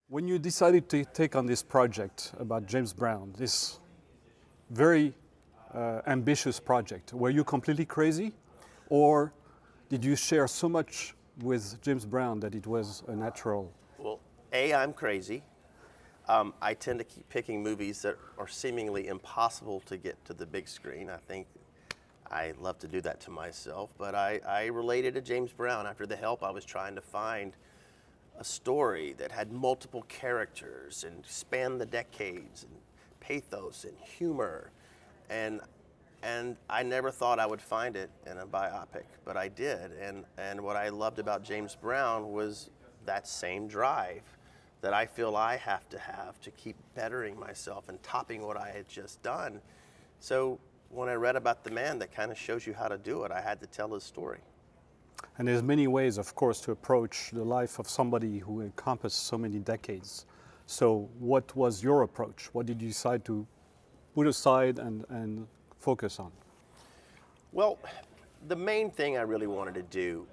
When you decided to take on this project about James Brown, this very ambitious project, were you completely crazy, or did you share so much with James Brown that it was a natural? Well, I'm crazy. I tend to keep picking movies that are seemingly impossible to get to the big screen. I think I love to do that to myself, but I related to James Brown. After The Help, I was trying to find a story that had multiple characters and spanned the decades and pathos and humor. And I never thought I would find it in a biopic, but I did. And what I loved about James Brown was that same drive that I feel I have to keep bettering myself and topping what I had just done. So when I read about the man that kind of shows you how to do it, I had to tell his story. And there's many ways, of course, to approach the life of somebody who encompassed so many decades. So what was your approach? What did you decide to put aside and focus on? Well, the main thing I really wanted to do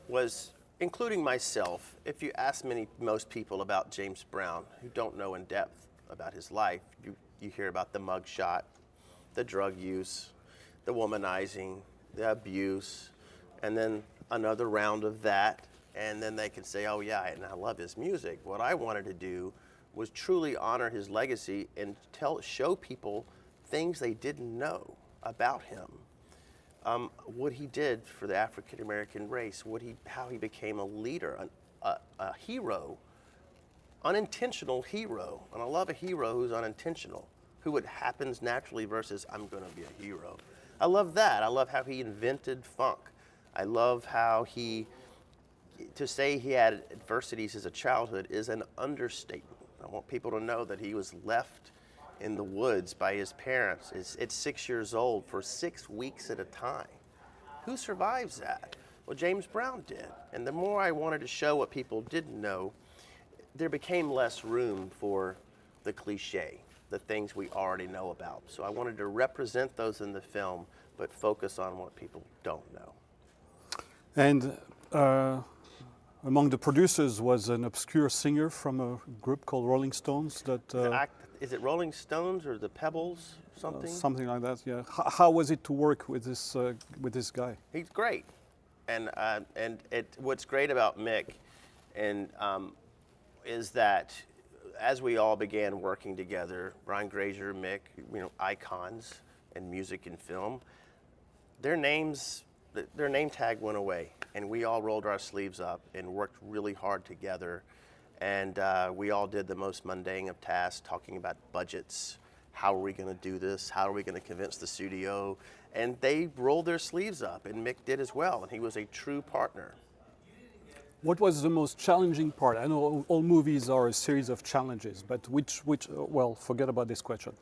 was, including myself, if you ask most people about James Brown who don't know in depth about his life, you hear about the mugshot, the drug use, the womanizing, the abuse, and then another round of that, and then they can say, oh yeah, and I love his music. What I wanted to do was truly honor his legacy and show people things they didn't know about him. What he did for the African American race, how he became a leader, a hero, unintentional hero. And I love a hero who's unintentional, who it happens naturally versus I'm gonna be a hero. I love that. I love how he invented funk. I love how to say he had adversities as a childhood is an understatement. I want people to know that he was left in the woods by his parents at 6 years old for 6 weeks at a time. Who survives that? Well, James Brown did. And the more I wanted to show what people didn't know, there became less room for the cliche, the things we already know about. So I wanted to represent those in the film, but focus on what people don't know. And among the producers was an obscure singer from a group called Rolling Stones. Is it Rolling Stones or the Pebbles, something? Something like that, yeah. How was it to work with this guy? He's great, and what's great about Mick, is that as we all began working together, Brian Grazer, Mick, icons in music and film, their name tag went away, and we all rolled our sleeves up and worked really hard together. And we all did the most mundane of tasks, talking about budgets. How are we going to do this? How are we going to convince the studio? And they rolled their sleeves up, and Mick did as well, and he was a true partner. What was the most challenging part? I know all movies are a series of challenges, but well, forget about this question.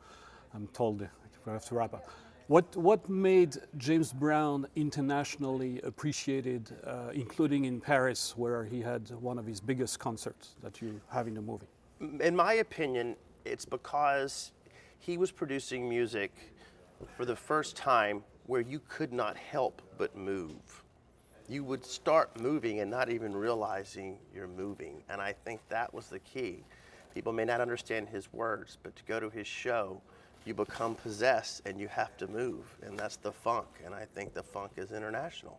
I'm told we have to wrap up. What made James Brown internationally appreciated, including in Paris, where he had one of his biggest concerts that you have in the movie? In my opinion, it's because he was producing music for the first time where you could not help but move. You would start moving and not even realizing you're moving. And I think that was the key. People may not understand his words, but to go to his show, you become possessed and you have to move, and that's the funk, and I think the funk is international.